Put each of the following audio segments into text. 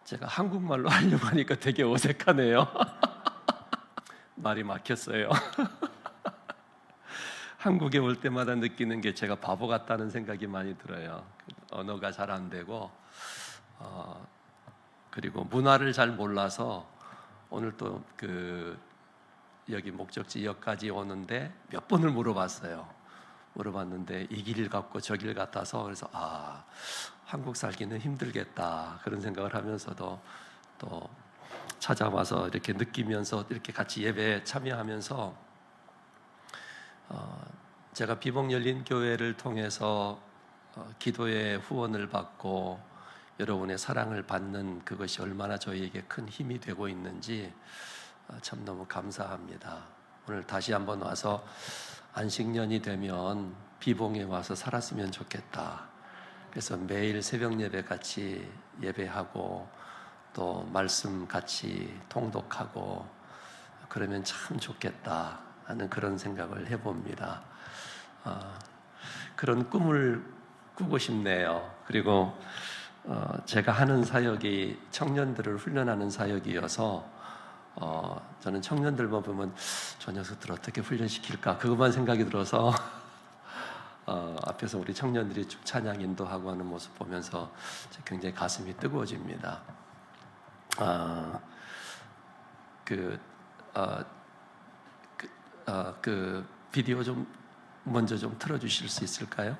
제가 한국말로 하려고 하니까 되게 어색하네요. 말이 막혔어요. 한국에 올 때마다 느끼는 게 제가 바보 같다는 생각이 많이 들어요. 언어가 잘 안 되고 그리고 문화를 잘 몰라서 오늘 또 여기 목적지역까지 오는데 몇 번을 물어봤는데 이 길 같고 저 길 같아서, 그래서 한국 살기는 힘들겠다 그런 생각을 하면서도 또 찾아와서 이렇게 느끼면서 이렇게 같이 예배에 참여하면서 제가 비봉열린교회를 통해서 기도의 후원을 받고 여러분의 사랑을 받는 그것이 얼마나 저희에게 큰 힘이 되고 있는지 참 너무 감사합니다. 오늘 다시 한번 와서 안식년이 되면 비봉에 와서 살았으면 좋겠다. 그래서 매일 새벽 예배 같이 예배하고 또 말씀 같이 통독하고 그러면 참 좋겠다 하는 그런 생각을 해봅니다. 그런 꿈을 꾸고 싶네요. 그리고 제가 하는 사역이 청년들을 훈련하는 사역이어서 저는 청년들만 보면 저 녀석들 어떻게 훈련시킬까 그것만 생각이 들어서 앞에서 우리 청년들이 쭉 찬양 인도하고 하는 모습 보면서 굉장히 가슴이 뜨거워집니다. 비디오 좀 먼저 좀 틀어주실 수 있을까요?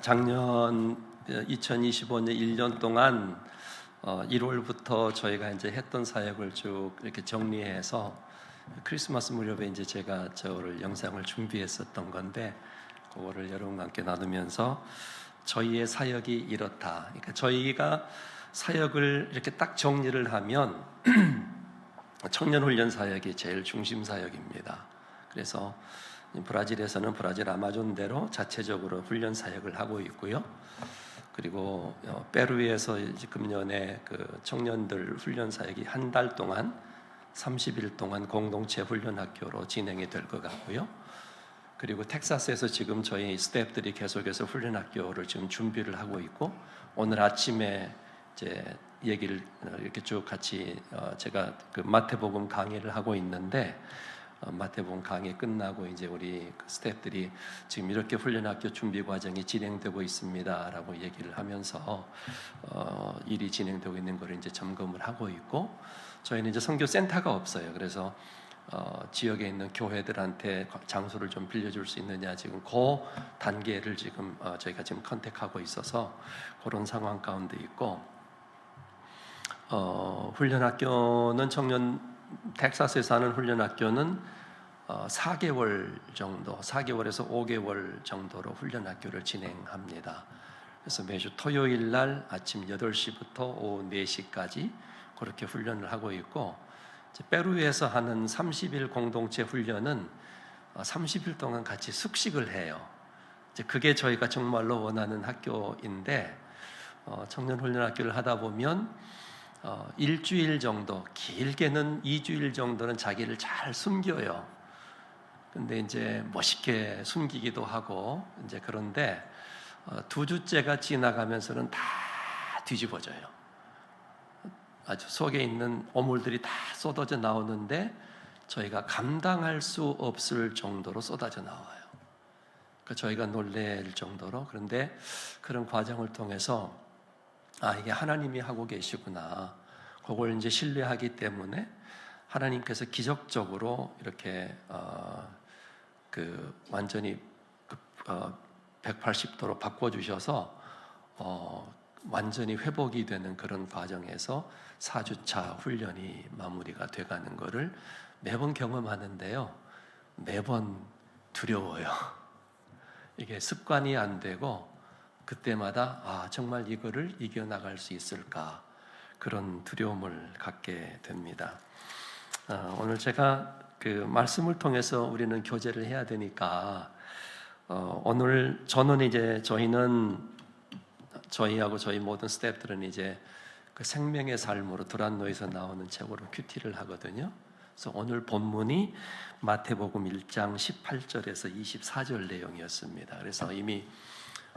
작년 2025년 1년 동안 1월부터 저희가 이제 했던 사역을 쭉 이렇게 정리해서 크리스마스 무렵에 이제 제가 저를 영상을 준비했었던 건데 그거를 여러분과 함께 나누면서 저희의 사역이 이렇다. 그러니까 저희가 사역을 이렇게 딱 정리를 하면 청년 훈련 사역이 제일 중심 사역입니다. 그래서 브라질에서는 브라질 아마존대로 자체적으로 훈련 사역을 하고 있고요. 그리고 페루에서 이제 금년에 그 청년들 훈련 사역이 한 달 동안 30일 동안 공동체 훈련 학교로 진행이 될 것 같고요. 그리고 텍사스에서 지금 저희 스태프들이 계속해서 훈련 학교를 지금 준비를 하고 있고, 오늘 아침에 이제 얘기를 이렇게 쭉 같이 제가 그 마태복음 강의를 하고 있는데, 마태복음 강의 끝나고 이제 우리 스태프들이 지금 이렇게 훈련학교 준비 과정이 진행되고 있습니다라고 얘기를 하면서 일이 진행되고 있는 걸 이제 점검을 하고 있고, 저희는 이제 선교 센터가 없어요. 그래서 지역에 있는 교회들한테 장소를 좀 빌려줄 수 있느냐, 지금 그 단계를 지금 저희가 지금 컨택하고 있어서 그런 상황 가운데 있고, 훈련학교는 텍사스에서 하는 훈련학교는 4개월 정도, 4개월에서 5개월 정도로 훈련학교를 진행합니다. 그래서 매주 토요일 날 아침 8시부터 오후 4시까지 그렇게 훈련을 하고 있고, 페루에서 하는 30일 공동체 훈련은 30일 동안 같이 숙식을 해요. 그게 저희가 정말로 원하는 학교인데, 청년 훈련 학교를 하다 보면 일주일 정도, 길게는 2주일 정도는 자기를 잘 숨겨요. 근데 이제 멋있게 숨기기도 하고, 이제 그런데 2주째가 지나가면서는 다 뒤집어져요. 아주 속에 있는 오물들이 다 쏟아져 나오는데 저희가 감당할 수 없을 정도로 쏟아져 나와요. 그러니까 저희가 놀랄 정도로. 그런데 그런 과정을 통해서 이게 하나님이 하고 계시구나, 그걸 이제 신뢰하기 때문에 하나님께서 기적적으로 이렇게 완전히 180도로 바꿔주셔서 완전히 회복이 되는 그런 과정에서 4주차 훈련이 마무리가 돼가는 것을 매번 경험하는데요, 매번 두려워요. 이게 습관이 안 되고 그때마다 정말 이거를 이겨나갈 수 있을까, 그런 두려움을 갖게 됩니다. 오늘 제가 그 말씀을 통해서 우리는 교제를 해야 되니까, 오늘 저희하고 저희 모든 스태프들은 이제 그 생명의 삶으로 두란노에서 나오는 책으로 큐티를 하거든요. 그래서 오늘 본문이 마태복음 1장 18절에서 24절 내용이었습니다. 그래서 이미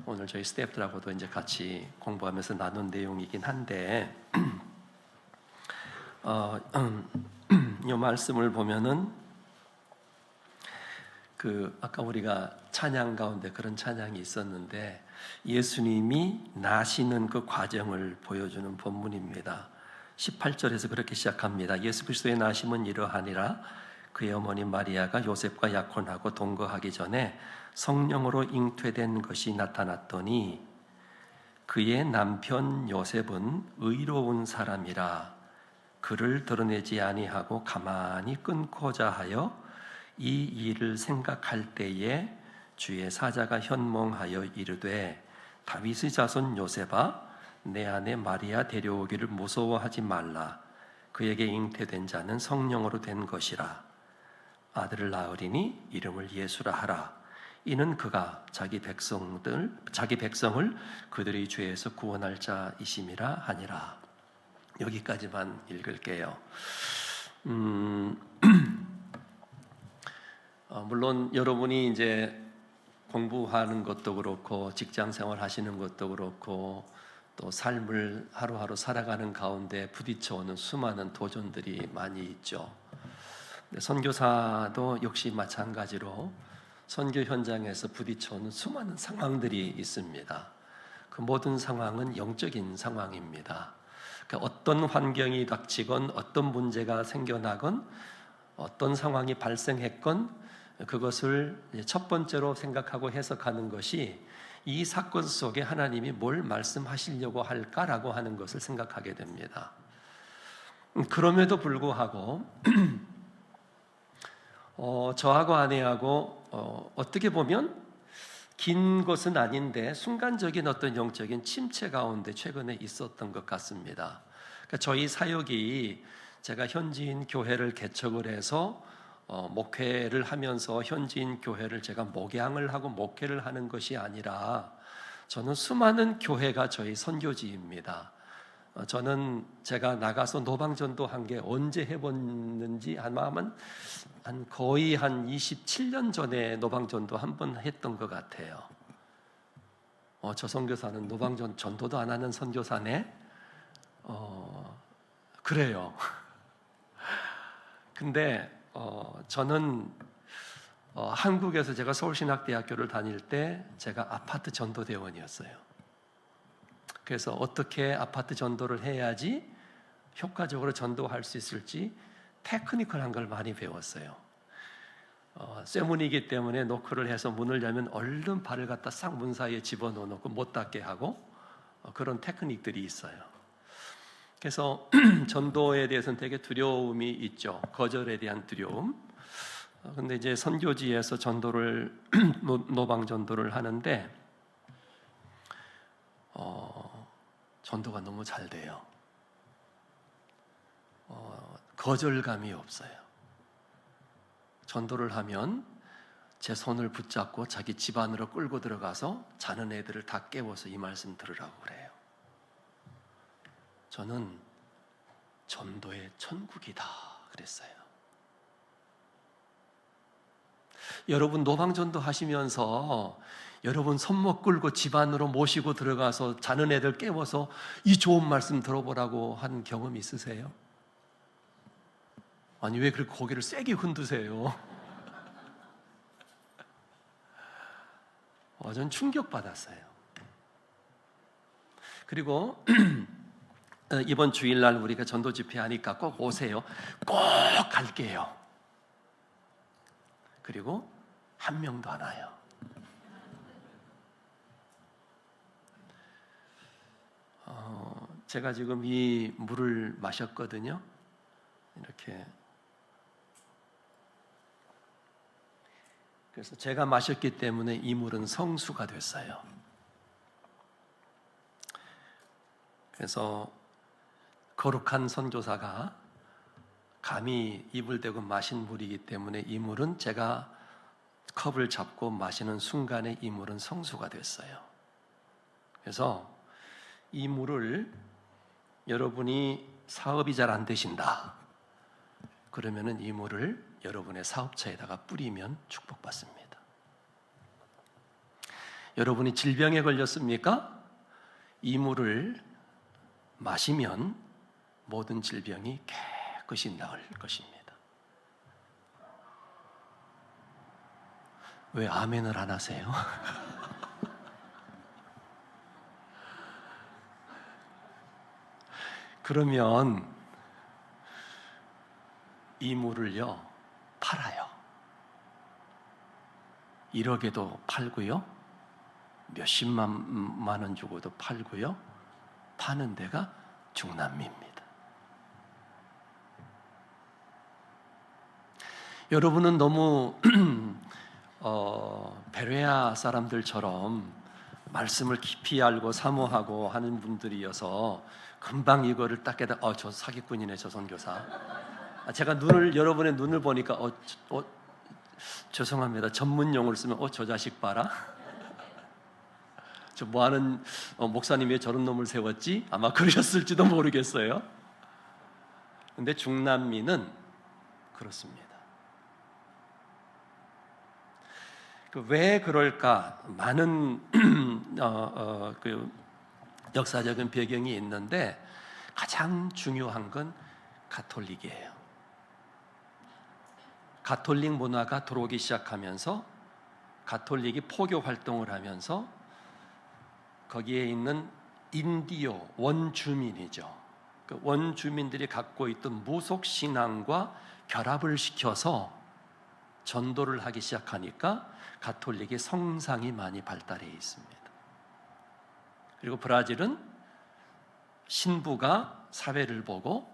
오늘 저희 스태프들하고도 이제 같이 공부하면서 나눈 내용이긴 한데, 이 말씀을 보면은 아까 우리가 찬양 가운데 그런 찬양이 있었는데, 예수님이 나시는 그 과정을 보여주는 본문입니다. 18절에서 그렇게 시작합니다. 예수 그리스도의 나심은 이러하니라. 그의 어머니 마리아가 요셉과 약혼하고 동거하기 전에 성령으로 잉태된 것이 나타났더니, 그의 남편 요셉은 의로운 사람이라 그를 드러내지 아니하고 가만히 끊고자 하여 이 일을 생각할 때에 주의 사자가 현몽하여 이르되, 다윗의 자손 요셉아, 내 아내 마리아 데려오기를 무서워하지 말라. 그에게 잉태된 자는 성령으로 된 것이라. 아들을 낳으리니 이름을 예수라 하라. 이는 그가 자기 백성을 그들의 죄에서 구원할 자이심이라 하니라. 여기까지만 읽을게요. 물론 여러분이 이제 공부하는 것도 그렇고 직장 생활 하시는 것도 그렇고 또 삶을 하루하루 살아가는 가운데 부딪혀오는 수많은 도전들이 많이 있죠. 선교사도 역시 마찬가지로 선교 현장에서 부딪혀오는 수많은 상황들이 있습니다. 그 모든 상황은 영적인 상황입니다. 그러니까 어떤 환경이 닥치건 어떤 문제가 생겨나건 어떤 상황이 발생했건 그것을 첫 번째로 생각하고 해석하는 것이 이 사건 속에 하나님이 뭘 말씀하시려고 할까라고 하는 것을 생각하게 됩니다. 그럼에도 불구하고 저하고 아내하고 어떻게 보면 긴 것은 아닌데 순간적인 어떤 영적인 침체 가운데 최근에 있었던 것 같습니다. 그러니까 저희 사역이 제가 현지인 교회를 개척을 해서 목회를 하면서 현지인 교회를 제가 목양을 하고 목회를 하는 것이 아니라 저는 수많은 교회가 저희 선교지입니다. 저는 제가 나가서 노방전도 한 게 언제 해봤는지 아마 거의 한 27년 전에 노방전도 한 번 했던 것 같아요. 저 선교사는 노방전 전도도 안 하는 선교사네? 그래요. 근데 저는 한국에서 제가 서울신학대학교를 다닐 때 제가 아파트 전도대원이었어요. 그래서 어떻게 아파트 전도를 해야지 효과적으로 전도할 수 있을지 테크니컬한 걸 많이 배웠어요. 쇠문이기 때문에 노크를 해서 문을 열면 얼른 발을 갖다 싹 문 사이에 집어넣고 못 닫게 하고 그런 테크닉들이 있어요. 그래서 전도에 대해서는 되게 두려움이 있죠. 거절에 대한 두려움. 근데 이제 선교지에서 전도를 노방 전도를 하는데 전도가 너무 잘 돼요. 거절감이 없어요. 전도를 하면 제 손을 붙잡고 자기 집 안으로 끌고 들어가서 자는 애들을 다 깨워서 이 말씀 들으라고 그래요. 저는 전도의 천국이다 그랬어요. 여러분 노방전도 하시면서 여러분 손목 끌고 집 안으로 모시고 들어가서 자는 애들 깨워서 이 좋은 말씀 들어보라고 한 경험 있으세요? 아니 왜 그렇게 고개를 세게 흔드세요? 전 충격받았어요. 그리고 이번 주일날 우리가 전도 집회 하니까 꼭 오세요. 꼭 갈게요. 그리고 한 명도 안 와요. 제가 지금 이 물을 마셨거든요. 이렇게. 그래서 제가 마셨기 때문에 이 물은 성수가 됐어요. 그래서 거룩한 선교사가 감히 입을 대고 마신 물이기 때문에 이 물은 제가 컵을 잡고 마시는 순간에 이 물은 성수가 됐어요. 그래서 이 물을 여러분이 사업이 잘 안 되신다 그러면은 이 물을 여러분의 사업처에다가 뿌리면 축복받습니다. 여러분이 질병에 걸렸습니까? 이 물을 마시면 모든 질병이 깨끗이 나을 것입니다. 왜 아멘을 안 하세요? 그러면 이 물을요 팔아요. 1억에도 팔고요, 몇십만 원 주고도 팔고요. 파는 데가 중남미입니다. 여러분은 너무 베레아 사람들처럼 말씀을 깊이 알고 사모하고 하는 분들이어서 금방 이거를 딱 깨달아 저 사기꾼이네 저 선교사. 제가 여러분의 눈을 보니까 죄송합니다. 전문 용어를 쓰면 저 자식 봐라. 저 뭐하는 목사님이 왜 저런 놈을 세웠지? 아마 그러셨을지도 모르겠어요. 근데 중남미는 그렇습니다. 왜 그럴까? 많은 그 역사적인 배경이 있는데 가장 중요한 건 가톨릭이에요. 가톨릭 문화가 들어오기 시작하면서 가톨릭이 포교 활동을 하면서 거기에 있는 인디오 원주민이죠. 그 원주민들이 갖고 있던 무속 신앙과 결합을 시켜서 전도를 하기 시작하니까 가톨릭의 성상이 많이 발달해 있습니다. 그리고 브라질은 신부가 사회를 보고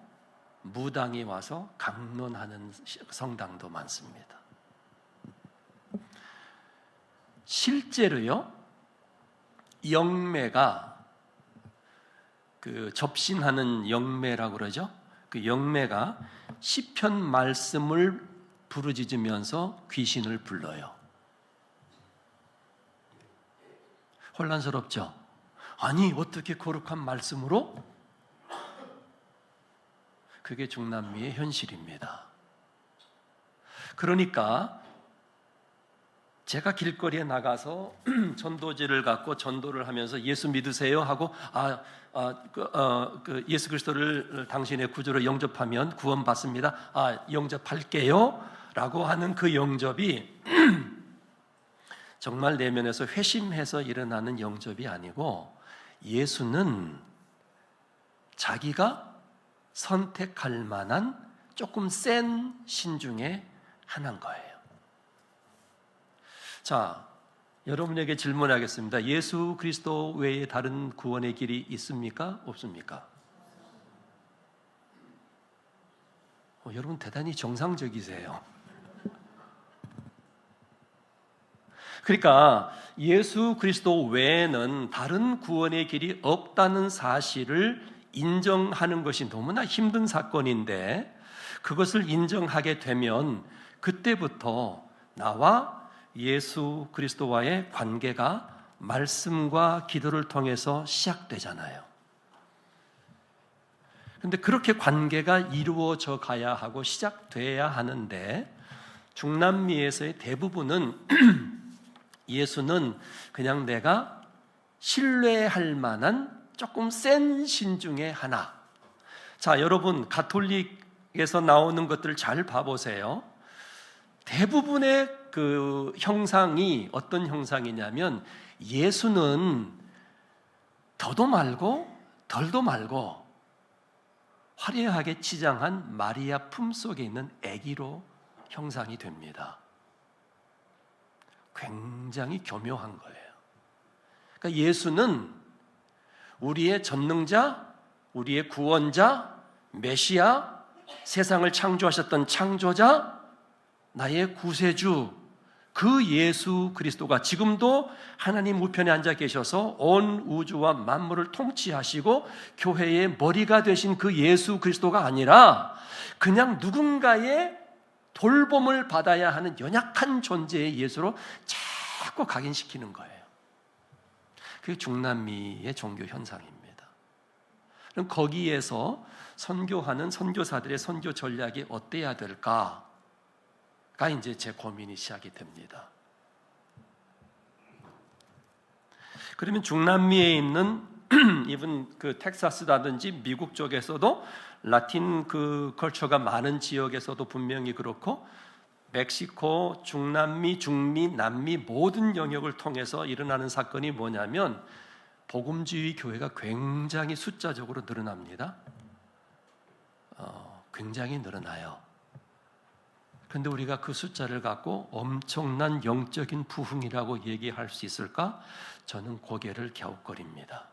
무당이 와서 강론하는 성당도 많습니다. 실제로요, 영매가 그 접신하는 영매라고 그러죠. 그 영매가 시편 말씀을 부르짖으면서 귀신을 불러요. 혼란스럽죠? 아니, 어떻게 거룩한 말씀으로? 그게 중남미의 현실입니다. 그러니까 제가 길거리에 나가서 전도지를 갖고 전도를 하면서 예수 믿으세요 하고 예수 그리스도를 당신의 구주로 영접하면 구원받습니다. 영접할게요 라고 하는 그 영접이 정말 내면에서 회심해서 일어나는 영접이 아니고, 예수는 자기가 선택할 만한 조금 센 신 중에 하나인 거예요. 자, 여러분에게 질문하겠습니다. 예수 그리스도 외에 다른 구원의 길이 있습니까? 없습니까? 여러분 대단히 정상적이세요. 그러니까 예수 그리스도 외에는 다른 구원의 길이 없다는 사실을 인정하는 것이 너무나 힘든 사건인데, 그것을 인정하게 되면 그때부터 나와 예수 그리스도와의 관계가 말씀과 기도를 통해서 시작되잖아요. 그런데 그렇게 관계가 이루어져 가야 하고 시작돼야 하는데, 중남미에서의 대부분은 예수는 그냥 내가 신뢰할 만한 조금 센 신 중에 하나. 자, 여러분 가톨릭에서 나오는 것들을 잘 봐보세요. 대부분의 그 형상이 어떤 형상이냐면, 예수는 더도 말고 덜도 말고 화려하게 치장한 마리아 품속에 있는 아기로 형상이 됩니다. 굉장히 교묘한 거예요. 그러니까 예수는 우리의 전능자, 우리의 구원자, 메시아, 세상을 창조하셨던 창조자, 나의 구세주, 그 예수 그리스도가 지금도 하나님 우편에 앉아 계셔서 온 우주와 만물을 통치하시고 교회의 머리가 되신 그 예수 그리스도가 아니라, 그냥 누군가의 돌봄을 받아야 하는 연약한 존재의 예수로 자꾸 각인시키는 거예요. 그게 중남미의 종교 현상입니다. 그럼 거기에서 선교하는 선교사들의 선교 전략이 어때야 될까가 이제 제 고민이 시작이 됩니다. 그러면 중남미에 있는 이번 그 텍사스라든지 미국 쪽에서도 라틴 그 컬처가 많은 지역에서도 분명히 그렇고, 멕시코, 중남미, 중미, 남미 모든 영역을 통해서 일어나는 사건이 뭐냐면, 복음주의 교회가 굉장히 숫자적으로 늘어납니다. 굉장히 늘어나요. 그런데 우리가 그 숫자를 갖고 엄청난 영적인 부흥이라고 얘기할 수 있을까? 저는 고개를 갸웃거립니다.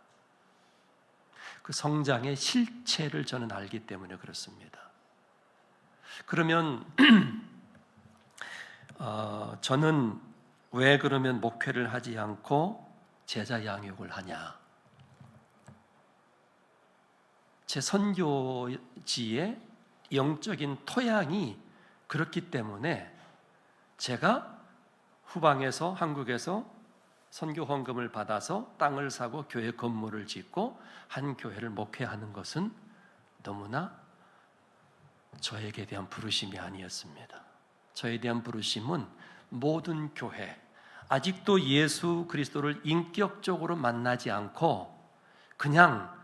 그 성장의 실체를 저는 알기 때문에 그렇습니다. 그러면 저는 왜 그러면 목회를 하지 않고 제자 양육을 하냐? 제 선교지의 영적인 토양이 그렇기 때문에 제가 후방에서, 한국에서 선교 헌금을 받아서 땅을 사고 교회 건물을 짓고 한 교회를 목회하는 것은 너무나 저에게 대한 부르심이 아니었습니다. 저에 대한 부르심은 모든 교회, 아직도 예수 그리스도를 인격적으로 만나지 않고 그냥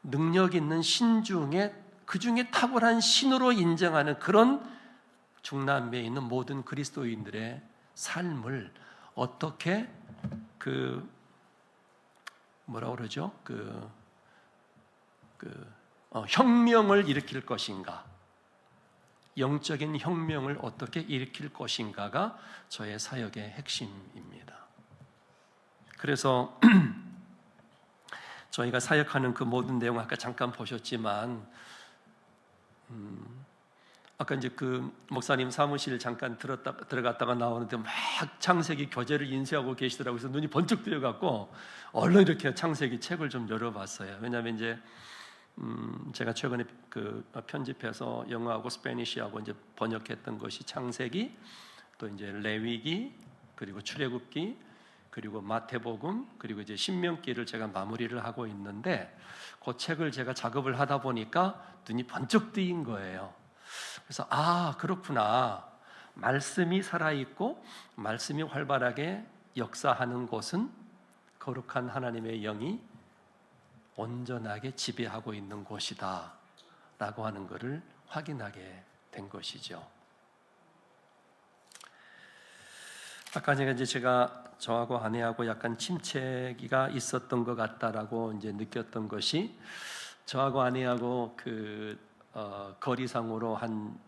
능력 있는 신 중에 그 중에 탁월한 신으로 인정하는 그런 중남미에 있는 모든 그리스도인들의 삶을 어떻게 혁명을 일으킬 것인가, 영적인 혁명을 어떻게 일으킬 것인가가 저의 사역의 핵심입니다. 그래서 저희가 사역하는 그 모든 내용 아까 잠깐 보셨지만, 아까 이제 그 목사님 사무실 잠깐 들어갔다가 나오는데 막 창세기 교재를 인쇄하고 계시더라고요. 그래서 눈이 번쩍 뜨여갖고 얼른 이렇게 창세기 책을 좀 열어봤어요. 왜냐하면 이제 제가 최근에 편집해서 영어하고 스페니쉬하고 이제 번역했던 것이 창세기, 또 이제 레위기, 그리고 출애굽기, 그리고 마태복음, 그리고 이제 신명기를 제가 마무리를 하고 있는데, 그 책을 제가 작업을 하다 보니까 눈이 번쩍 뜨인 거예요. 그래서 그렇구나. 말씀이 살아있고 말씀이 활발하게 역사하는 곳은 거룩한 하나님의 영이 온전하게 지배하고 있는 곳이다 라고 하는 것을 확인하게 된 것이죠. 아까 제가 저하고 아내하고 약간 침체기가 있었던 것 같다라고 이제 느꼈던 것이, 저하고 아내하고 거리상으로 한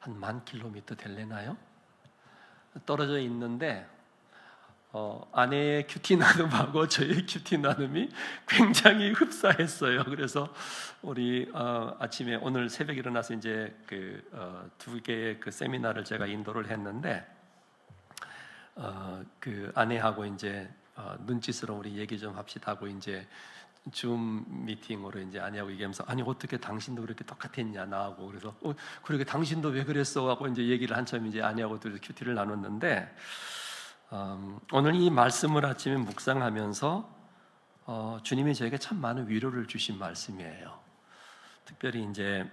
10,000km 될래나요? 떨어져 있는데 아내의 큐티 나눔하고 저의 큐티 나눔이 굉장히 흡사했어요. 그래서 우리 아침에 오늘 새벽에 일어나서 이제 두 개의 세미나를 제가 인도를 했는데, 아내하고 이제 눈짓으로 우리 얘기 좀 합시다 하고 이제 줌 미팅으로 이제 아내하고 얘기하면서, 아니 어떻게 당신도 그렇게 똑같았냐 나하고, 그래서 그러게 당신도 왜 그랬어 하고 이제 얘기를 한참 이제 아내하고 둘이 큐티를 나눴는데, 오늘 이 말씀을 아침에 묵상하면서 주님이 저에게 참 많은 위로를 주신 말씀이에요. 특별히 이제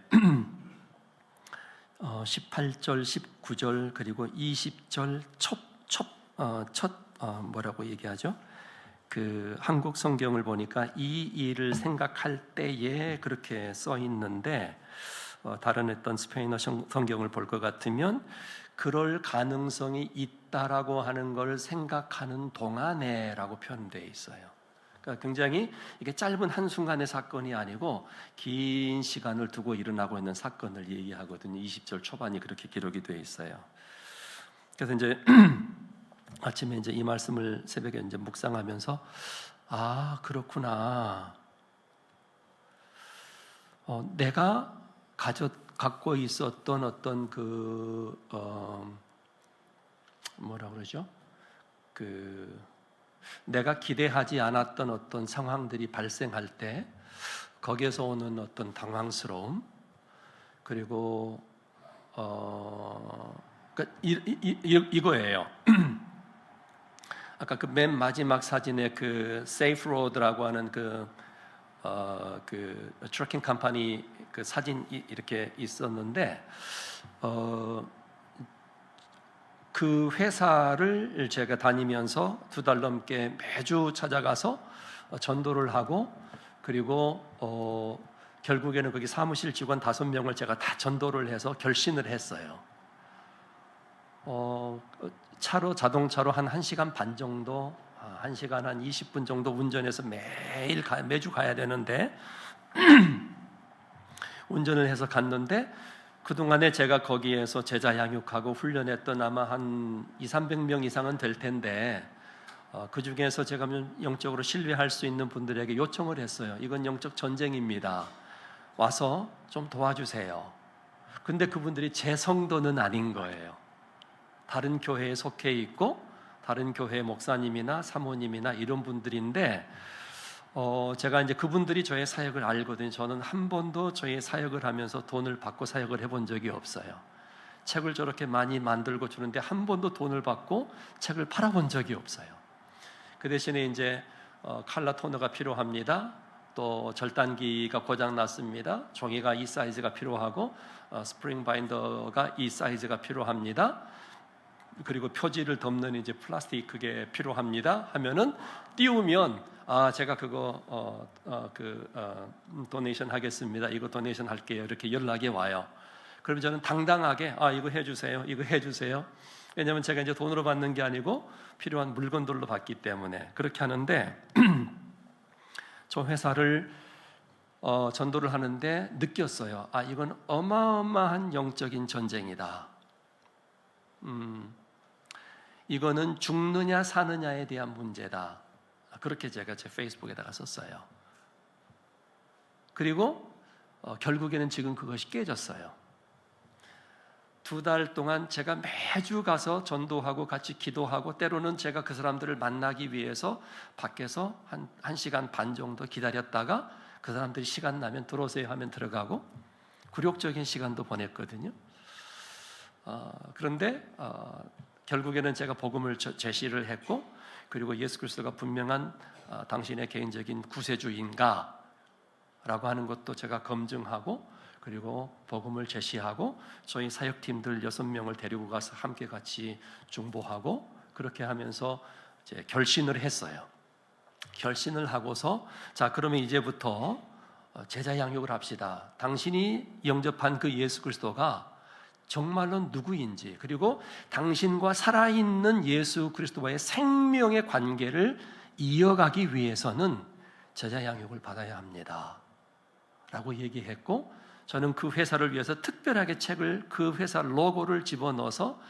18절, 19절 그리고 20절 첫 뭐라고 얘기하죠? 한국 성경을 보니까 이 일을 생각할 때에 그렇게 써 있는데, 다른 어떤 스페인어 성경을 볼 것 같으면 그럴 가능성이 있다라고 하는 걸 생각하는 동안에라고 표현되어 있어요. 그러니까 굉장히 이게 짧은 한순간의 사건이 아니고 긴 시간을 두고 일어나고 있는 사건을 얘기하거든요. 20절 초반이 그렇게 기록이 되어 있어요. 그래서 이제 아침에 이제 이 말씀을 새벽에 이제 묵상하면서, 그렇구나. 내가 갖고 있었던 어떤 뭐라 그러죠? 내가 기대하지 않았던 어떤 상황들이 발생할 때 거기에서 오는 어떤 당황스러움, 그리고 이거예요. 아까 맨 마지막 사진에 Safe Road라고 하는 트래킹 컴퍼니 사진이 이렇게 있었는데, 그 회사를 제가 다니면서 2달 넘게 매주 찾아가서 전도를 하고, 그리고 결국에는 거기 사무실 직원 5명을 제가 다 전도를 해서 결신을 했어요. 자동차로 한 1시간 반 정도, 1시간 한 20분 정도 운전해서 매주 가야 되는데 운전을 해서 갔는데, 그동안에 제가 거기에서 제자 양육하고 훈련했던 아마 한 200-300명 이상은 될 텐데, 그 중에서 제가 영적으로 신뢰할 수 있는 분들에게 요청을 했어요. 이건 영적 전쟁입니다. 와서 좀 도와주세요. 근데 그분들이 제 성도는 아닌 거예요. 다른 교회에 속해 있고 다른 교회 목사님이나 사모님이나 이런 분들인데, 제가 이제 그분들이 저의 사역을 알거든요. 저는 한 번도 저의 사역을 하면서 돈을 받고 사역을 해본 적이 없어요. 책을 저렇게 많이 만들고 주는데 한 번도 돈을 받고 책을 팔아본 적이 없어요. 그 대신에 이제 칼라 토너가 필요합니다. 또 절단기가 고장 났습니다. 종이가 이 사이즈가 필요하고 스프링 바인더가 이 사이즈가 필요합니다. 그리고 표지를 덮는 이제 플라스틱 그게 필요합니다 하면은 띄우면, 제가 그거 도네이션 하겠습니다. 이거 도네이션 할게요. 이렇게 연락이 와요. 그러면 저는 당당하게 이거 해주세요. 이거 해주세요. 왜냐하면 제가 이제 돈으로 받는 게 아니고 필요한 물건들로 받기 때문에 그렇게 하는데, 저 회사를 전도를 하는데 느꼈어요. 이건 어마어마한 영적인 전쟁이다. 이거는 죽느냐 사느냐에 대한 문제다. 그렇게 제가 제 페이스북에다가 썼어요. 그리고 결국에는 지금 그것이 깨졌어요. 2달 동안 제가 매주 가서 전도하고 같이 기도하고 때로는 제가 그 사람들을 만나기 위해서 밖에서 한 1시간 반 정도 기다렸다가 그 사람들이 시간 나면 들어오세요 하면 들어가고 굴욕적인 시간도 보냈거든요. 그런데 결국에는 제가 복음을 제시를 했고 그리고 예수 그리스도가 분명한 당신의 개인적인 구세주인가 라고 하는 것도 제가 검증하고 그리고 복음을 제시하고 저희 사역팀들 6명을 데리고 가서 함께 같이 중보하고 그렇게 하면서 이제 결신을 했어요. 결신을 하고서 자 그러면 이제부터 제자 양육을 합시다. 당신이 영접한 그 예수 그리스도가 정말로 누구인지 그리고 당신과 살아있는 예수 그리스도와의 생명의 관계를 이어가기 위해서는 제자 양육을 받아야 합니다 라고 얘기했고 저는 그 회사를 위해서 특별하게 책을 그 회사 로고를 집어넣어서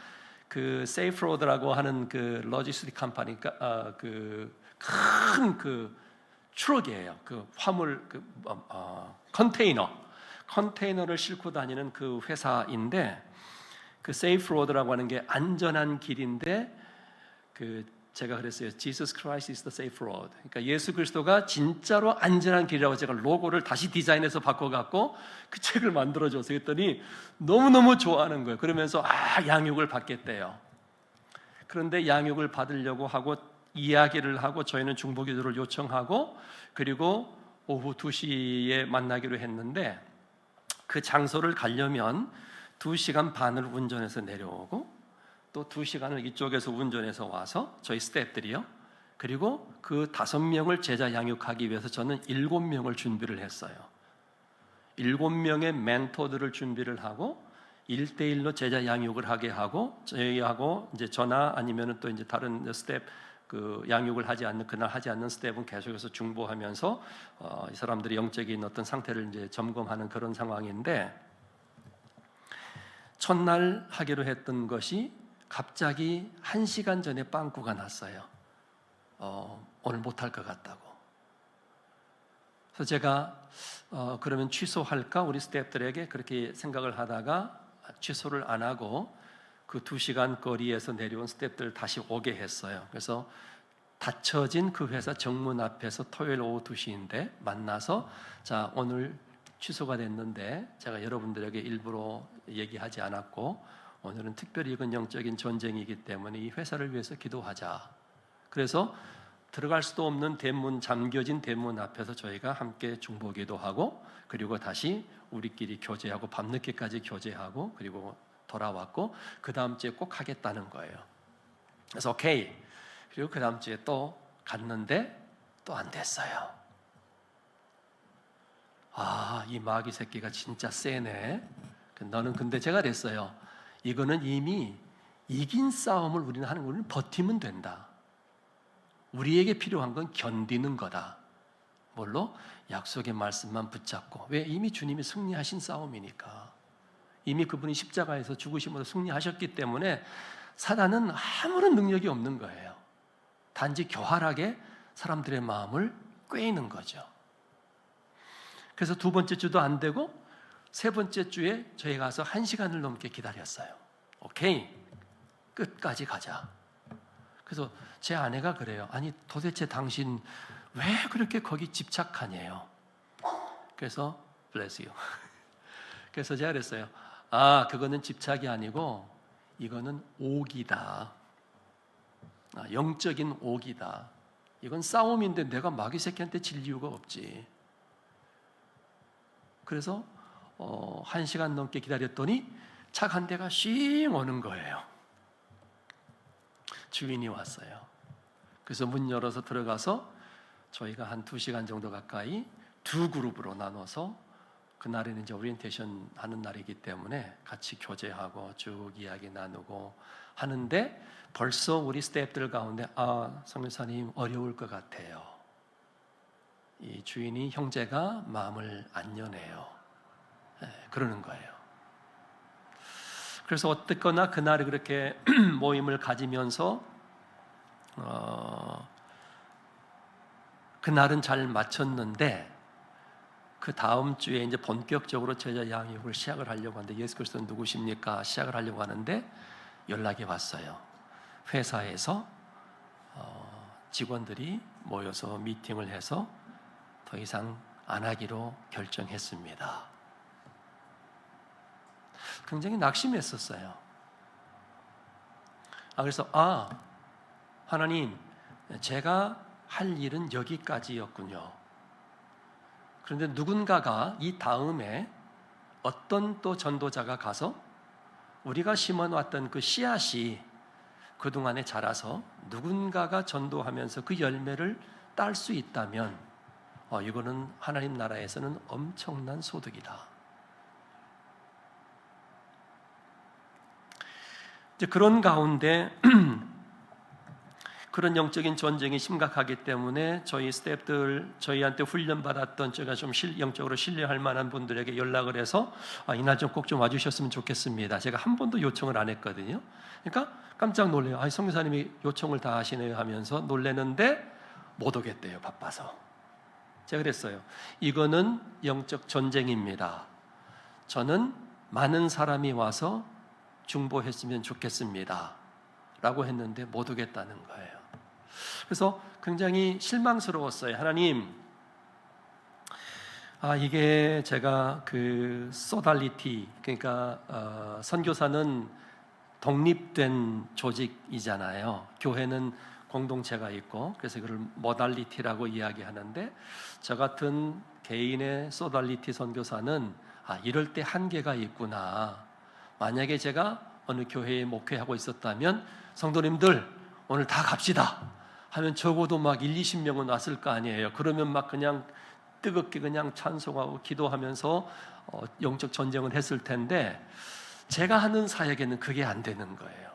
그 세이프로드라고 하는 그 로지스틱 컴퍼니가 그 큰 그 트럭이에요. 그 화물 컨테이너를 싣고 다니는 그 회사인데 그 세이프 로드라고 하는 게 안전한 길인데 그 제가 그랬어요. Jesus Christ is the safe road. 그러니까 예수 그리스도가 진짜로 안전한 길이라고 제가 로고를 다시 디자인해서 바꿔갖고 그 책을 만들어줘서 했더니 너무너무 좋아하는 거예요. 그러면서 양육을 받겠대요. 그런데 양육을 받으려고 하고 이야기를 하고 저희는 중보기도를 요청하고 그리고 오후 2시에 만나기로 했는데 그 장소를 가려면 2시간 반을 운전해서 내려오고 또 2시간을 이쪽에서 운전해서 와서 저희 스태프들이요. 그리고 그 5명을 제자 양육하기 위해서 저는 7명을 준비를 했어요. 7명의 멘토들을 준비를 하고 1대1로 제자 양육을 하게 하고 저희하고 이제 저나 아니면은 또 이제 다른 스태프 그 양육을 하지 않는 그날 하지 않는 스텝은 계속해서 중보하면서 이 사람들이 영적인 어떤 상태를 이제 점검하는 그런 상황인데 첫날 하기로 했던 것이 갑자기 1시간 전에 빵꾸가 났어요. 오늘 못할 것 같다고. 그래서 제가 그러면 취소할까 우리 스태프들에게 그렇게 생각을 하다가 취소를 안 하고 그 2시간 거리에서 내려온 스태프들 다시 오게 했어요. 그래서 닫혀진 그 회사 정문 앞에서 토요일 오후 2시인데 만나서 자 오늘 취소가 됐는데 제가 여러분들에게 일부러 얘기하지 않았고 오늘은 특별히 이건 영적인 전쟁이기 때문에 이 회사를 위해서 기도하자. 그래서 들어갈 수도 없는 대문 잠겨진 대문 앞에서 저희가 함께 중보기도하고 그리고 다시 우리끼리 교제하고 밤늦게까지 교제하고 그리고 돌아왔고 그 다음 주에 꼭 하겠다는 거예요. 그래서 오케이. 그리고 그 다음 주에 또 갔는데 또 안 됐어요. 이 마귀 새끼가 진짜 세네. 너는 근데 제가 그랬어요. 이거는 이미 이긴 싸움을 우리는 하는 거는 버티면 된다. 우리에게 필요한 건 견디는 거다. 뭘로? 약속의 말씀만 붙잡고. 왜? 이미 주님이 승리하신 싸움이니까. 이미 그분이 십자가에서 죽으심으로 승리하셨기 때문에 사단은 아무런 능력이 없는 거예요. 단지 교활하게 사람들의 마음을 꿰는 거죠. 그래서 2번째 주도 안 되고 3번째 주에 저희 가서 1시간을 넘게 기다렸어요. 오케이, 끝까지 가자. 그래서 제 아내가 그래요. 아니 도대체 당신 왜 그렇게 거기 집착하냐요. 그래서 bless you. 그래서 제가 그랬어요. 그거는 집착이 아니고 이거는 오기다. 영적인 오기다. 이건 싸움인데 내가 마귀 새끼한테 질 이유가 없지. 그래서 1시간 넘게 기다렸더니 차 한 대가 쉥 오는 거예요. 주인이 왔어요. 그래서 문 열어서 들어가서 저희가 한 2시간 정도 가까이 2그룹으로 나눠서 그날에는 이제 오리엔테이션 하는 날이기 때문에 같이 교제하고 쭉 이야기 나누고 하는데 벌써 우리 스태프들 가운데 성교사님 어려울 것 같아요. 이 주인이 형제가 마음을 안 여네요. 그러는 거예요. 그래서 어쨌거나 그날에 그렇게 모임을 가지면서 그날은 잘 마쳤는데 그 다음 주에 이제 본격적으로 제자 양육을 시작을 하려고 하는데, 예수 그리스도는 누구십니까? 시작을 하려고 하는데 연락이 왔어요. 회사에서 직원들이 모여서 미팅을 해서 더 이상 안 하기로 결정했습니다. 굉장히 낙심했었어요. 그래서 하나님, 제가 할 일은 여기까지였군요. 그런데 누군가가 이 다음에 어떤 또 전도자가 가서 우리가 심어놨던 그 씨앗이 그동안에 자라서 누군가가 전도하면서 그 열매를 딸 수 있다면 이거는 하나님 나라에서는 엄청난 소득이다. 이제 그런 가운데 그런 영적인 전쟁이 심각하기 때문에 저희 스태프들, 저희한테 훈련받았던 제가 좀 영적으로 신뢰할 만한 분들에게 연락을 해서 이날 좀 꼭 좀 와주셨으면 좋겠습니다. 제가 한 번도 요청을 안 했거든요. 그러니까 깜짝 놀래요. 선교사님이 요청을 다 하시네요 하면서 놀래는데 못 오겠대요. 바빠서. 제가 그랬어요. 이거는 영적 전쟁입니다. 저는 많은 사람이 와서 중보했으면 좋겠습니다. 라고 했는데 못 오겠다는 거예요. 그래서 굉장히 실망스러웠어요. 하나님, 이게 제가 그 소달리티, 그러니까 선교사는 독립된 조직이잖아요. 교회는 공동체가 있고, 그래서 그걸 모달리티라고 이야기하는데, 저 같은 개인의 소달리티 선교사는 이럴 때 한계가 있구나. 만약에 제가 어느 교회에 목회하고 있었다면 성도님들 오늘 다 갑시다 하면 적어도 막 20명은 왔을 거 아니에요. 그러면 막 그냥 뜨겁게 그냥 찬송하고 기도하면서 영적 전쟁을 했을 텐데, 제가 하는 사역에는 그게 안 되는 거예요.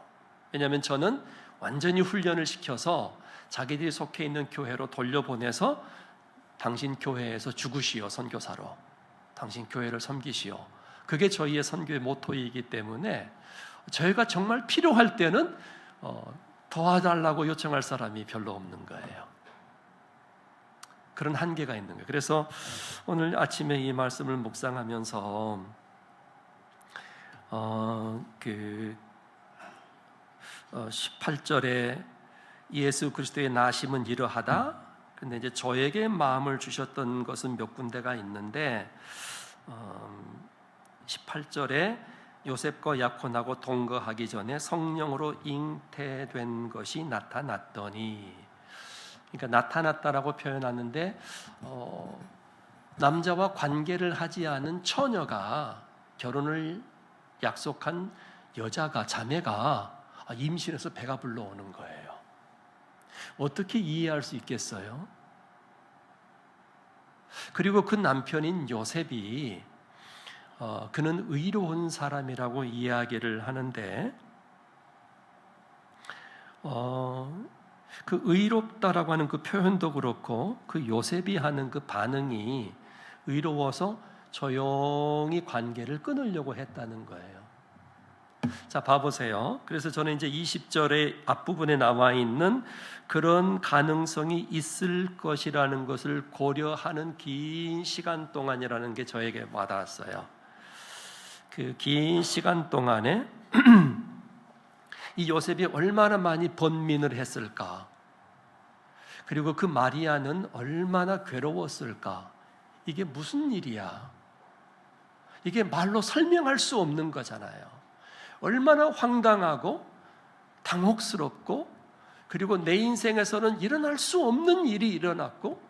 왜냐하면 저는 완전히 훈련을 시켜서 자기들이 속해 있는 교회로 돌려보내서 당신 교회에서 죽으시오 선교사로, 당신 교회를 섬기시오. 그게 저희의 선교의 모토이기 때문에 저희가 정말 필요할 때는 도와달라고 요청할 사람이 별로 없는 거예요. 그런 한계가 있는 거예요. 그래서 오늘 아침에 이 말씀을 묵상하면서 18절에 예수 그리스도의 나심은 이러하다. 근데 이제 저에게 마음을 주셨던 것은 몇 군데가 있는데 18절에 요셉과 야콘하고 동거하기 전에 성령으로 잉태된 것이 나타났더니, 그러니까 나타났다라고 표현하는데 남자와 관계를 하지 않은 처녀가, 결혼을 약속한 여자가, 자매가 임신해서 배가 불러오는 거예요. 어떻게 이해할 수 있겠어요? 그리고 그 남편인 요셉이 그는 의로운 사람이라고 이야기를 하는데, 그 의롭다라고 하는 그 표현도 그렇고 그 요셉이 하는 그 반응이 의로워서 조용히 관계를 끊으려고 했다는 거예요. 자, 봐보세요. 그래서 저는 이제 20절의 앞부분에 나와 있는 그런 가능성이 있을 것이라는 것을 고려하는 긴 시간 동안이라는 게 저에게 와닿았어요. 그 긴 시간 동안에 이 요셉이 얼마나 많이 번민을 했을까, 그리고 그 마리아는 얼마나 괴로웠을까. 이게 무슨 일이야? 이게 말로 설명할 수 없는 거잖아요. 얼마나 황당하고 당혹스럽고, 그리고 내 인생에서는 일어날 수 없는 일이 일어났고,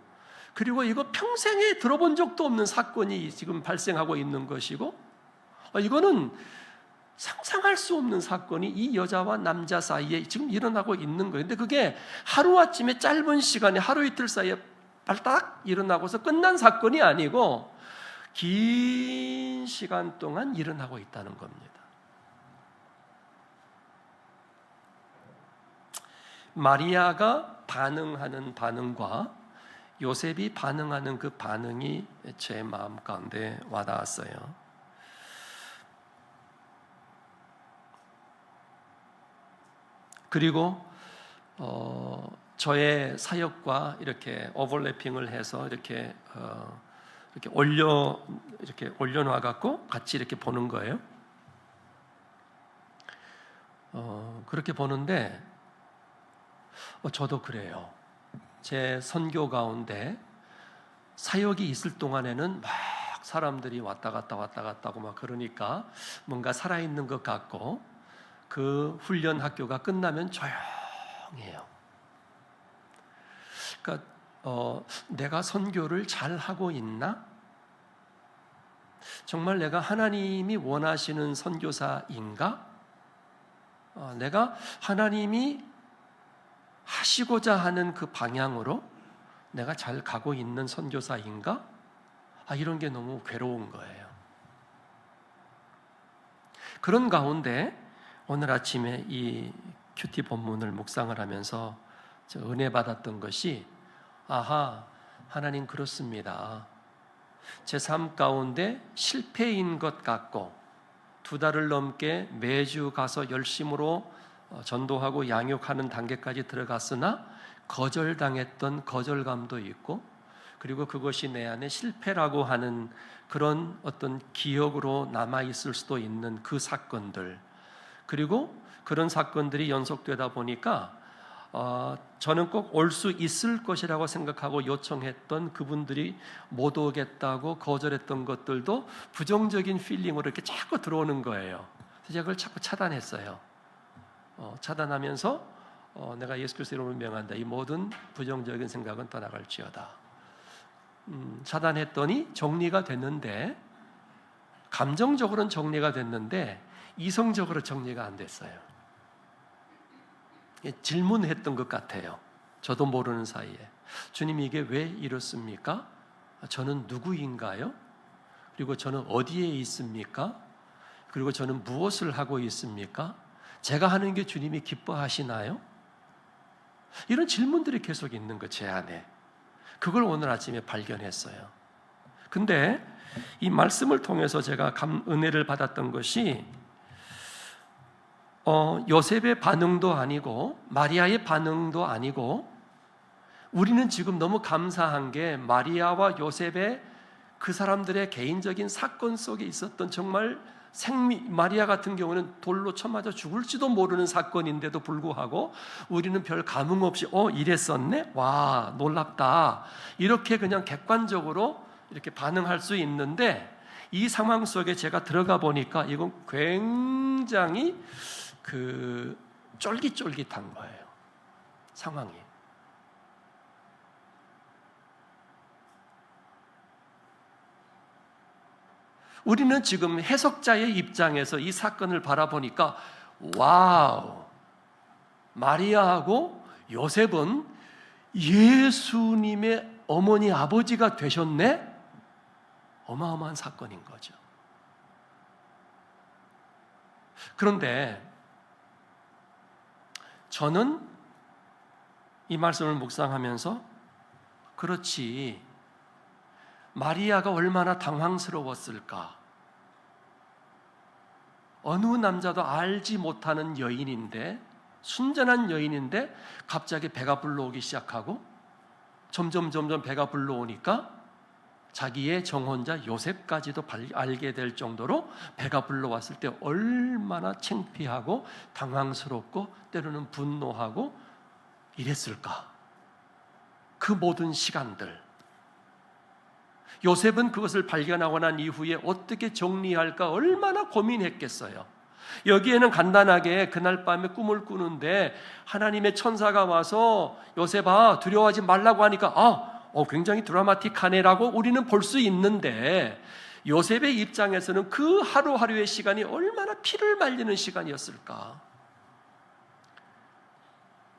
그리고 이거 평생에 들어본 적도 없는 사건이 지금 발생하고 있는 것이고, 이거는 상상할 수 없는 사건이 이 여자와 남자 사이에 지금 일어나고 있는 거예요. 근데 그게 하루아침에 짧은 시간에, 하루 이틀 사이에 발딱 일어나고서 끝난 사건이 아니고 긴 시간 동안 일어나고 있다는 겁니다. 마리아가 반응하는 반응과 요셉이 반응하는 그 반응이 제 마음 가운데 와닿았어요. 그리고 저의 사역과 이렇게 오버래핑을 해서 이렇게 이렇게 올려놔 갖고 같이 이렇게 보는 거예요. 그렇게 보는데 저도 그래요. 제 선교 가운데 사역이 있을 동안에는 막 사람들이 왔다 갔다 하고 막 그러니까 뭔가 살아있는 것 같고, 그 훈련 학교가 끝나면 조용해요. 그러니까 내가 선교를 잘 하고 있나? 정말 내가 하나님이 원하시는 선교사인가? 내가 하나님이 하시고자 하는 그 방향으로 내가 잘 가고 있는 선교사인가? 이런 게 너무 괴로운 거예요. 그런 가운데 오늘 아침에 이 큐티 본문을 묵상을 하면서 은혜 받았던 것이, 하나님 그렇습니다. 제 삶 가운데 실패인 것 같고 2달을 넘게 매주 가서 열심으로 전도하고 양육하는 단계까지 들어갔으나 거절당했던 거절감도 있고, 그리고 그것이 내 안에 실패라고 하는 그런 어떤 기억으로 남아있을 수도 있는 그 사건들, 그리고 그런 사건들이 연속되다 보니까 저는 꼭 올 수 있을 것이라고 생각하고 요청했던 그분들이 못 오겠다고 거절했던 것들도 부정적인 필링으로 이렇게 자꾸 들어오는 거예요. 그래서 제가 그걸 자꾸 차단했어요. 차단하면서 내가 예수 그리스도 이름으로 명한다, 이 모든 부정적인 생각은 떠나갈지어다. 차단했더니 정리가 됐는데, 감정적으로는 정리가 됐는데 이성적으로 정리가 안 됐어요. 질문했던 것 같아요. 저도 모르는 사이에. 주님, 이게 왜 이렇습니까? 저는 누구인가요? 그리고 저는 어디에 있습니까? 그리고 저는 무엇을 하고 있습니까? 제가 하는 게 주님이 기뻐하시나요? 이런 질문들이 계속 있는 거, 제 안에. 그걸 오늘 아침에 발견했어요. 근데 이 말씀을 통해서 제가 은혜를 받았던 것이, 요셉의 반응도 아니고 마리아의 반응도 아니고, 우리는 지금 너무 감사한 게 마리아와 요셉의 그 사람들의 개인적인 사건 속에 있었던 정말 마리아 같은 경우는 돌로 쳐맞아 죽을지도 모르는 사건인데도 불구하고 우리는 별 감흥 없이 이랬었네? 와, 놀랍다, 이렇게 그냥 객관적으로 이렇게 반응할 수 있는데, 이 상황 속에 제가 들어가 보니까 이건 굉장히 쫄깃쫄깃한 거예요, 상황이. 우리는 지금 해석자의 입장에서 이 사건을 바라보니까, 와우, 마리아하고 요셉은 예수님의 어머니 아버지가 되셨네? 어마어마한 사건인 거죠. 그런데 저는 이 말씀을 묵상하면서, 그렇지, 마리아가 얼마나 당황스러웠을까. 어느 남자도 알지 못하는 여인인데, 순전한 여인인데 갑자기 배가 불러오기 시작하고, 점점 배가 불러오니까 자기의 정혼자 요셉까지도 알게 될 정도로 배가 불러왔을 때 얼마나 창피하고 당황스럽고 때로는 분노하고 이랬을까. 그 모든 시간들, 요셉은 그것을 발견하고 난 이후에 어떻게 정리할까 얼마나 고민했겠어요. 여기에는 간단하게 그날 밤에 꿈을 꾸는데 하나님의 천사가 와서 요셉아 두려워하지 말라고 하니까 굉장히 드라마틱하네라고 우리는 볼 수 있는데, 요셉의 입장에서는 그 하루하루의 시간이 얼마나 피를 말리는 시간이었을까.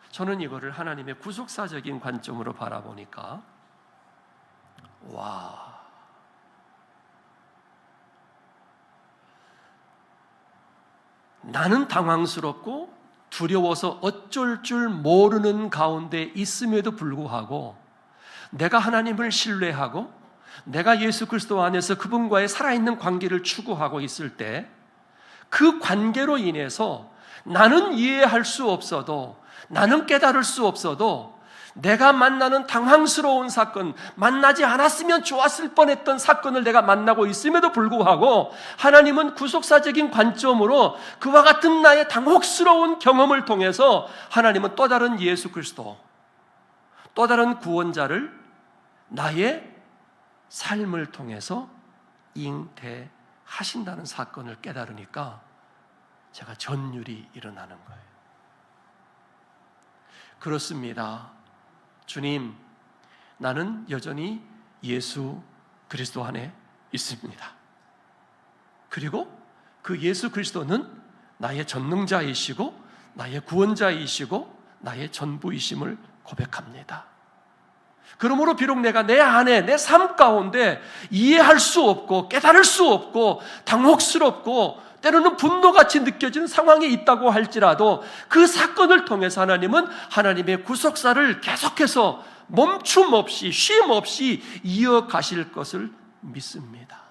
저는 이거를 하나님의 구속사적인 관점으로 바라보니까, 와, 나는 당황스럽고 두려워서 어쩔 줄 모르는 가운데 있음에도 불구하고 내가 하나님을 신뢰하고 내가 예수 그리스도 안에서 그분과의 살아있는 관계를 추구하고 있을 때, 그 관계로 인해서 나는 이해할 수 없어도, 나는 깨달을 수 없어도 내가 만나는 당황스러운 사건, 만나지 않았으면 좋았을 뻔했던 사건을 내가 만나고 있음에도 불구하고 하나님은 구속사적인 관점으로 그와 같은 나의 당혹스러운 경험을 통해서 하나님은 또 다른 예수 그리스도, 또 다른 구원자를 나의 삶을 통해서 잉태하신다는 사건을 깨달으니까 제가 전율이 일어나는 거예요. 그렇습니다. 주님, 나는 여전히 예수 그리스도 안에 있습니다. 그리고 그 예수 그리스도는 나의 전능자이시고 나의 구원자이시고 나의 전부이심을 고백합니다. 그러므로 비록 내가 내 안에 내 삶 가운데 이해할 수 없고 깨달을 수 없고 당혹스럽고 때로는 분노같이 느껴지는 상황에 있다고 할지라도 그 사건을 통해서 하나님은 하나님의 구속사를 계속해서 멈춤 없이 쉼 없이 이어가실 것을 믿습니다.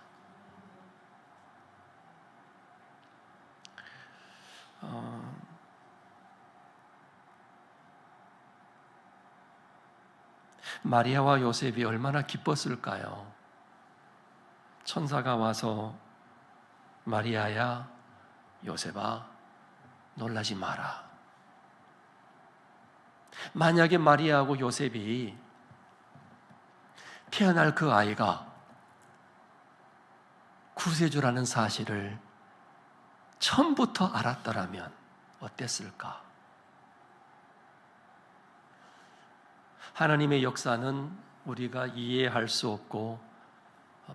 마리아와 요셉이 얼마나 기뻤을까요? 천사가 와서 마리아야, 요셉아, 놀라지 마라. 만약에 마리아하고 요셉이 태어날 그 아이가 구세주라는 사실을 처음부터 알았더라면 어땠을까? 하나님의 역사는 우리가 이해할 수 없고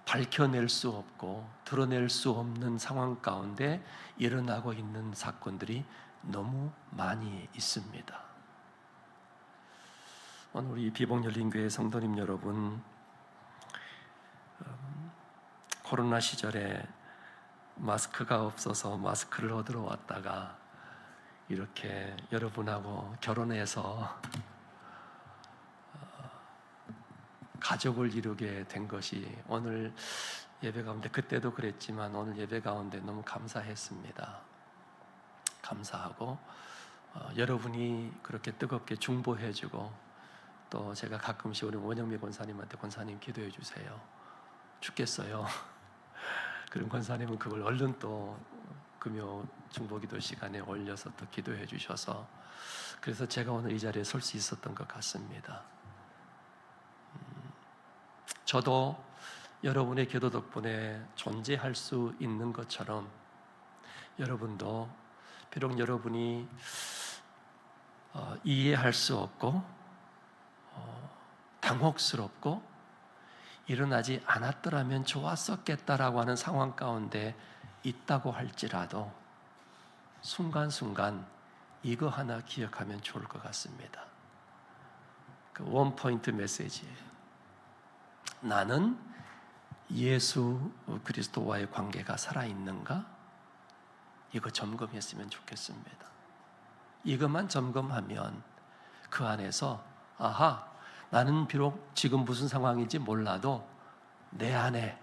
밝혀낼 수 없고 드러낼 수 없는 상황 가운데 일어나고 있는 사건들이 너무 많이 있습니다. 오늘 우리 비복열린교회 성도님 여러분, 코로나 시절에 마스크가 없어서 마스크를 얻으러 왔다가 이렇게 여러분하고 결혼해서 가족을 이루게 된 것이 오늘 예배 가운데, 그때도 그랬지만 오늘 예배 가운데 너무 감사했습니다. 감사하고 여러분이 그렇게 뜨겁게 중보해주고 또 제가 가끔씩 우리 원영미 권사님한테 권사님 기도해 주세요. 죽겠어요. 그럼 권사님은 그걸 얼른 또 금요 중보기도 시간에 올려서 또 기도해 주셔서 그래서 제가 오늘 이 자리에 설 수 있었던 것 같습니다. 저도 여러분의 기도 덕분에 존재할 수 있는 것처럼 여러분도 비록 여러분이 이해할 수 없고 당혹스럽고 일어나지 않았더라면 좋았었겠다라고 하는 상황 가운데 있다고 할지라도 순간순간 이거 하나 기억하면 좋을 것 같습니다. 그 원포인트 메시지예요. 나는 예수 그리스도와의 관계가 살아있는가? 이거 점검했으면 좋겠습니다. 이것만 점검하면 그 안에서 아하, 나는 비록 지금 무슨 상황인지 몰라도 내 안에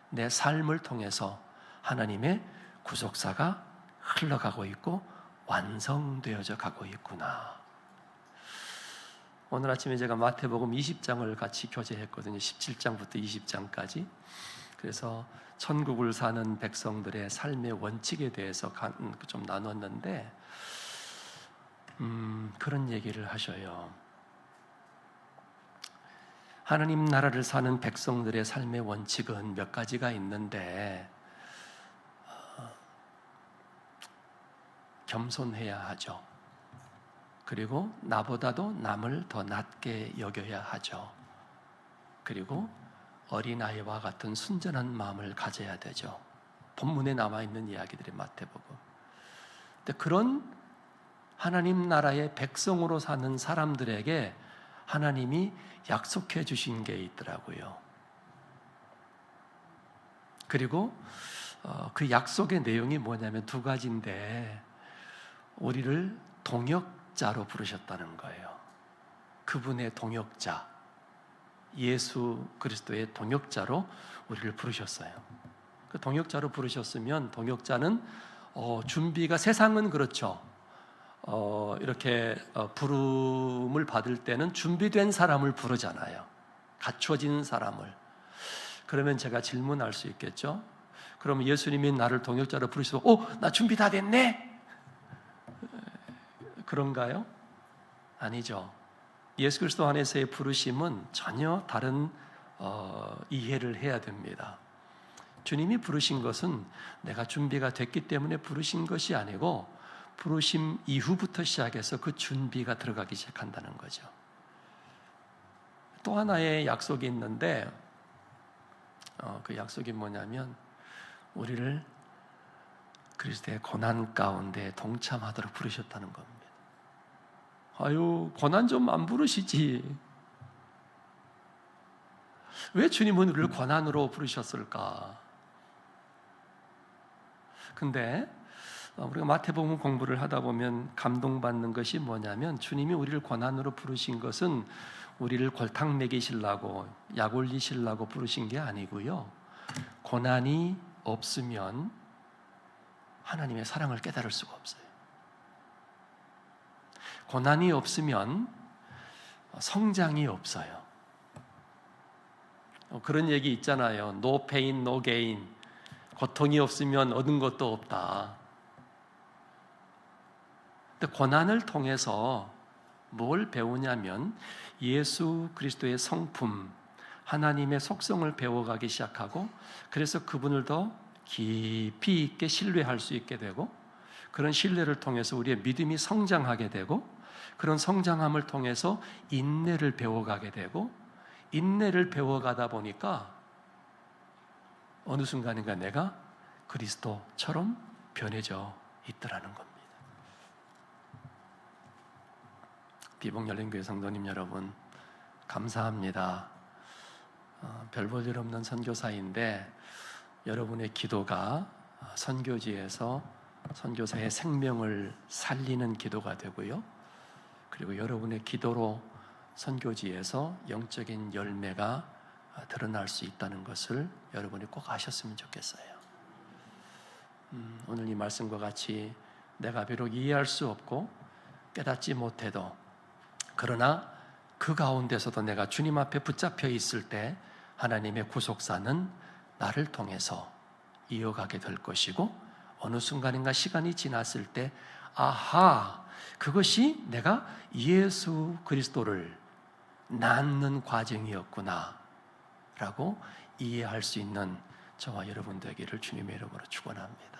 내 삶을 통해서 하나님의 구속사가 흘러가고 있고 완성되어져 가고 있구나. 오늘 아침에 제가 마태복음 20장을 같이 교제했거든요. 17장부터 20장까지. 그래서 천국을 사는 백성들의 삶의 원칙에 대해서 좀 나눴는데 그런 얘기를 하셔요. 하나님 나라를 사는 백성들의 삶의 원칙은 몇 가지가 있는데 겸손해야 하죠. 그리고 나보다도 남을 더 낮게 여겨야 하죠. 그리고 어린아이와 같은 순전한 마음을 가져야 되죠. 본문에 남아있는 이야기들이 마태복음. 근데 그런 하나님 나라의 백성으로 사는 사람들에게 하나님이 약속해 주신 게 있더라고요. 그리고 그 약속의 내용이 뭐냐면 두 가지인데 우리를 동역자로 부르셨다는 거예요. 그분의 동역자, 예수 그리스도의 동역자로 우리를 부르셨어요. 그 동역자로 부르셨으면 동역자는 준비가 세상은 그렇죠. 이렇게 부름을 받을 때는 준비된 사람을 부르잖아요. 갖춰진 사람을. 그러면 제가 질문할 수 있겠죠? 그러면 예수님이 나를 동역자로 부르시고 나 준비 다 됐네? 그런가요? 아니죠. 예수 그리스도 안에서의 부르심은 전혀 다른 이해를 해야 됩니다. 주님이 부르신 것은 내가 준비가 됐기 때문에 부르신 것이 아니고 부르심 이후부터 시작해서 그 준비가 들어가기 시작한다는 거죠. 또 하나의 약속이 있는데 그 약속이 뭐냐면 우리를 그리스도의 고난 가운데 동참하도록 부르셨다는 겁니다. 아유, 고난 좀 안 부르시지. 왜 주님은 우리를 고난으로 부르셨을까? 근데 우리가 마태복음 공부를 하다 보면 감동받는 것이 뭐냐면 주님이 우리를 고난으로 부르신 것은 우리를 골탕 먹이시려고 약 올리시려고 부르신 게 아니고요. 고난이 없으면 하나님의 사랑을 깨달을 수가 없어요. 고난이 없으면 성장이 없어요. 그런 얘기 있잖아요. No pain, no gain. 고통이 없으면 얻은 것도 없다. 근데 고난을 통해서 뭘 배우냐면 예수 그리스도의 성품, 하나님의 속성을 배워가기 시작하고 그래서 그분을 더 깊이 있게 신뢰할 수 있게 되고 그런 신뢰를 통해서 우리의 믿음이 성장하게 되고 그런 성장함을 통해서 인내를 배워가게 되고 인내를 배워가다 보니까 어느 순간인가 내가 그리스도처럼 변해져 있더라는 겁니다. 비봉열린교회 성도님 여러분, 감사합니다. 별 볼 일 없는 선교사인데 여러분의 기도가 선교지에서 선교사의 생명을 살리는 기도가 되고요. 그리고 여러분의 기도로 선교지에서 영적인 열매가 드러날 수 있다는 것을 여러분이 꼭 아셨으면 좋겠어요. 오늘 이 말씀과 같이 내가 비록 이해할 수 없고 깨닫지 못해도 그러나 그 가운데서도 내가 주님 앞에 붙잡혀 있을 때 하나님의 구속사는 나를 통해서 이어가게 될 것이고 어느 순간인가 시간이 지났을 때 아하, 그것이 내가 예수 그리스도를 낳는 과정이었구나 라고 이해할 수 있는 저와 여러분 되기를 주님의 이름으로 축원합니다.